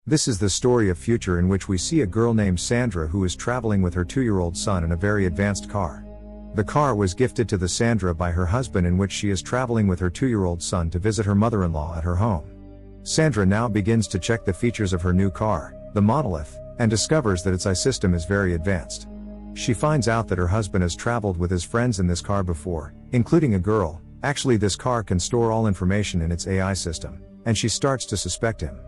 This is the story of future in which we see a girl named Sandra who is traveling with her 2-year-old son in a very advanced car. The car was gifted to the Sandra by her husband, in which she is traveling with her 2-year-old son to visit her mother-in-law at her home. Sandra now begins to check the features of her new car, the Monolith, and discovers that its AI system is very advanced. She finds out that her husband has traveled with his friends in this car before, including a girl. Actually, this car can store all information in its AI system, and she starts to suspect him.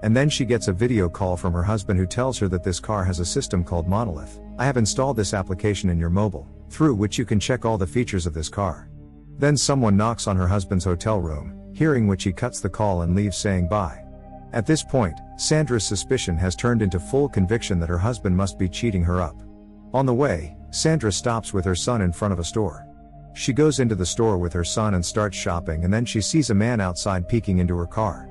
And then she gets a video call from her husband who tells her that this car has a system called Monolith. I have installed this application in your mobile, through which you can check all the features of this car. Then someone knocks on her husband's hotel room, hearing which he cuts the call and leaves saying bye. At this point, Sandra's suspicion has turned into full conviction that her husband must be cheating her up. On the way, Sandra stops with her son in front of a store. She goes into the store with her son and starts shopping, and then she sees a man outside peeking into her car.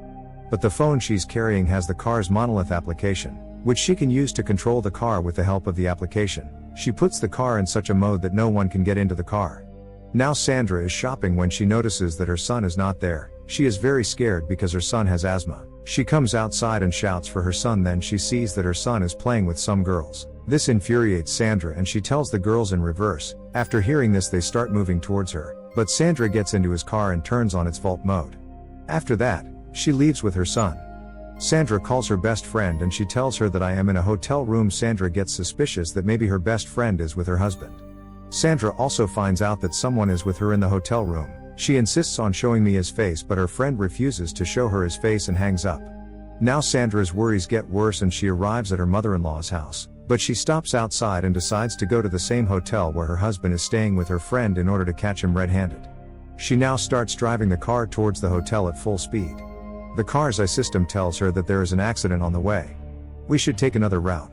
But the phone she's carrying has the car's Monolith application, which she can use to control the car with the help of the application. She puts the car in such a mode that no one can get into the car. Now Sandra is shopping when she notices that her son is not there. She is very scared because her son has asthma. She comes outside and shouts for her son. Then she sees that her son is playing with some girls. This infuriates Sandra and she tells the girls in reverse. After hearing this, they start moving towards her, but Sandra gets into his car and turns on its vault mode. After that, she leaves with her son. Sandra calls her best friend and she tells her that I am in a hotel room. Sandra gets suspicious that maybe her best friend is with her husband. Sandra also finds out that someone is with her in the hotel room. She insists on showing me his face, but her friend refuses to show her his face and hangs up. Now Sandra's worries get worse and she arrives at her mother-in-law's house, but she stops outside and decides to go to the same hotel where her husband is staying with her friend in order to catch him red-handed. She now starts driving the car towards the hotel at full speed. The car's AI system tells her that there is an accident on the way. We should take another route.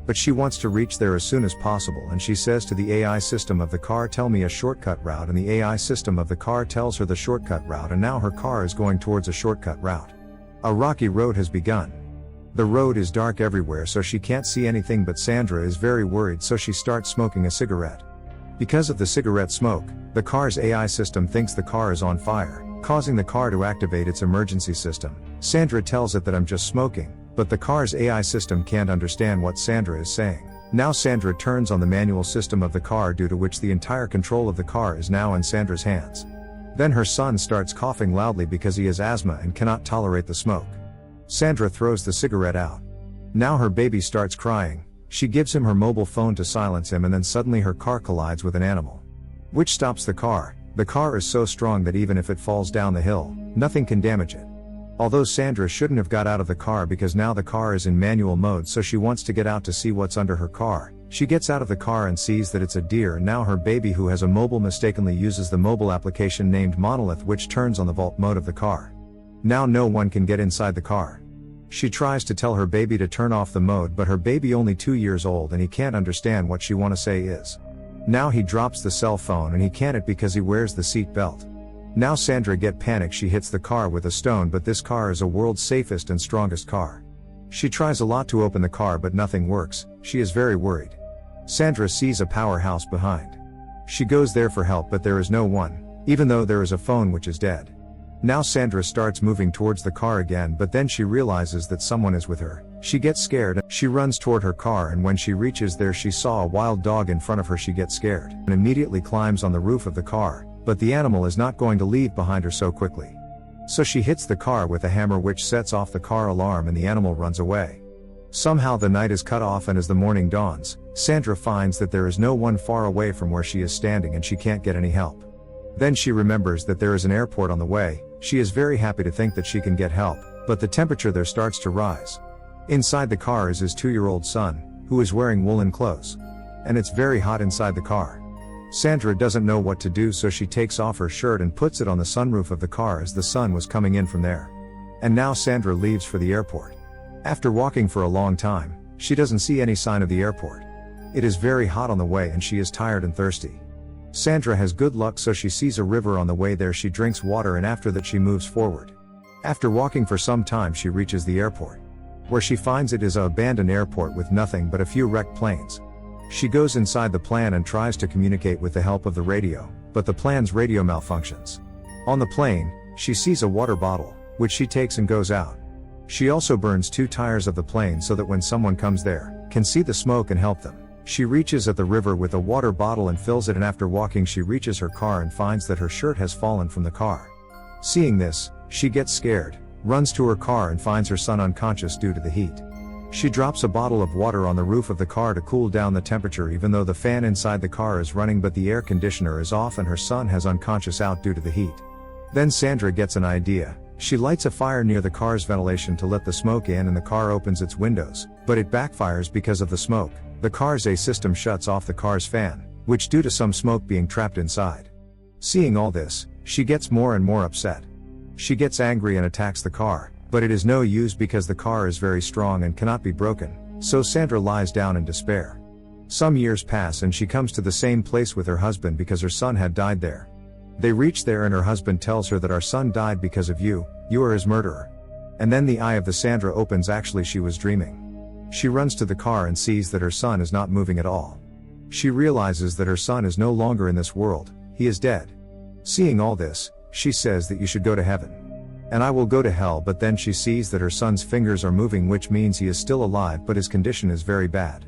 But she wants to reach there as soon as possible, and she says to the AI system of the car, tell me a shortcut route, and the AI system of the car tells her the shortcut route, and now her car is going towards a shortcut route. A rocky road has begun. The road is dark everywhere, so she can't see anything, but Sandra is very worried, so she starts smoking a cigarette. Because of the cigarette smoke, the car's AI system thinks the car is on fire, causing the car to activate its emergency system. Sandra tells it that I'm just smoking, but the car's AI system can't understand what Sandra is saying. Now Sandra turns on the manual system of the car, due to which the entire control of the car is now in Sandra's hands. Then her son starts coughing loudly because he has asthma and cannot tolerate the smoke. Sandra throws the cigarette out. Now her baby starts crying. She gives him her mobile phone to silence him, and then suddenly her car collides with an animal, which stops the car. The car is so strong that even if it falls down the hill, nothing can damage it. Although Sandra shouldn't have got out of the car because now the car is in manual mode, so she wants to get out to see what's under her car. She gets out of the car and sees that it's a deer, and now her baby, who has a mobile, mistakenly uses the mobile application named Monolith, which turns on the vault mode of the car. Now no one can get inside the car. She tries to tell her baby to turn off the mode, but her baby, only 2 years old, and he can't understand what she want to say is. Now he drops the cell phone and he can't because he wears the seat belt. Now Sandra get panicked. She hits the car with a stone, but this car is a world's safest and strongest car. She tries a lot to open the car, but nothing works. She is very worried. Sandra sees a powerhouse behind. She goes there for help, but there is no one, even though there is a phone which is dead. Now Sandra starts moving towards the car again, but then she realizes that someone is with her. She gets scared. She runs toward her car, and when she reaches there, she saw a wild dog in front of her. She gets scared and immediately climbs on the roof of the car, but the animal is not going to leave behind her so quickly. So she hits the car with a hammer, which sets off the car alarm, and the animal runs away. Somehow the night is cut off, and as the morning dawns, Sandra finds that there is no one far away from where she is standing, and she can't get any help. Then she remembers that there is an airport on the way. She is very happy to think that she can get help, but the temperature there starts to rise. Inside the car is his 2-year-old son, who is wearing woolen clothes. And it's very hot inside the car. Sandra doesn't know what to do, so she takes off her shirt and puts it on the sunroof of the car as the sun was coming in from there. And now Sandra leaves for the airport. After walking for a long time, she doesn't see any sign of the airport. It is very hot on the way and she is tired and thirsty. Sandra has good luck, so she sees a river on the way there. She drinks water, and after that she moves forward. After walking for some time, she reaches the airport, where she finds it is an abandoned airport with nothing but a few wrecked planes. She goes inside the plane and tries to communicate with the help of the radio, but the plane's radio malfunctions. On the plane, she sees a water bottle, which she takes and goes out. She also burns 2 tires of the plane so that when someone comes there, can see the smoke and help them. She reaches at the river with a water bottle and fills it, and after walking she reaches her car and finds that her shirt has fallen from the car. Seeing this, she gets scared, runs to her car and finds her son unconscious due to the heat. She drops a bottle of water on the roof of the car to cool down the temperature even though the fan inside the car is running but the air conditioner is off and her son has unconscious out due to the heat. Then Sandra gets an idea. She lights a fire near the car's ventilation to let the smoke in and the car opens its windows, but it backfires because of the smoke. The car's A system shuts off the car's fan, which due to some smoke being trapped inside. Seeing all this, she gets more and more upset. She gets angry and attacks the car, but it is no use because the car is very strong and cannot be broken, so Sandra lies down in despair. Some years pass and she comes to the same place with her husband because her son had died there. They reach there and her husband tells her that our son died because of you are his murderer. And then the eye of the Sandra opens, actually she was dreaming. She runs to the car and sees that her son is not moving at all. She realizes that her son is no longer in this world, he is dead. Seeing all this, she says that you should go to heaven. And I will go to hell, but then she sees that her son's fingers are moving, which means he is still alive but his condition is very bad.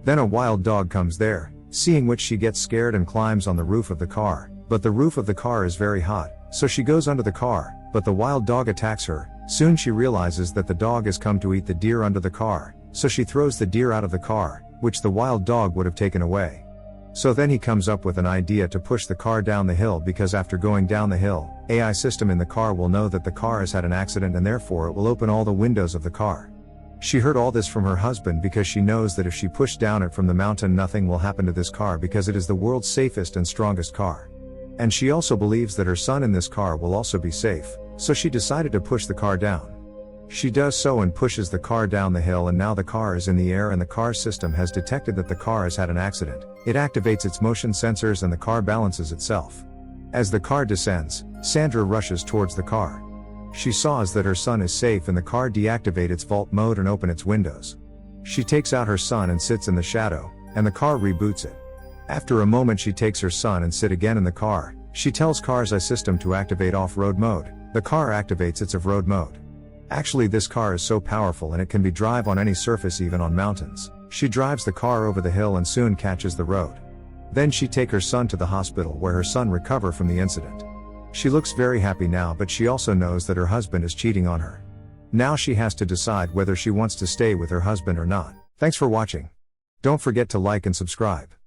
Then a wild dog comes there, seeing which she gets scared and climbs on the roof of the car, but the roof of the car is very hot, so she goes under the car, but the wild dog attacks her. Soon she realizes that the dog has come to eat the deer under the car, so she throws the deer out of the car, which the wild dog would have taken away. So then he comes up with an idea to push the car down the hill because after going down the hill, AI system in the car will know that the car has had an accident and therefore it will open all the windows of the car. She heard all this from her husband because she knows that if she pushed down it from the mountain nothing will happen to this car because it is the world's safest and strongest car. And she also believes that her son in this car will also be safe, so she decided to push the car down. She does so and pushes the car down the hill and now the car is in the air and the car system has detected that the car has had an accident. It activates its motion sensors and the car balances itself. As the car descends, Sandra rushes towards the car. She saws that her son is safe and the car deactivates its vault mode and open its windows. She takes out her son and sits in the shadow, and the car reboots it. After a moment she takes her son and sit again in the car. She tells car's AI system to activate off-road mode. The car activates its off-road mode. Actually this car is so powerful and it can be drive on any surface even on mountains. She drives the car over the hill and soon catches the road. Then she take her son to the hospital where her son recover from the incident. She looks very happy now but she also knows that her husband is cheating on her. Now she has to decide whether she wants to stay with her husband or not. Thanks for watching. Don't forget to like and subscribe.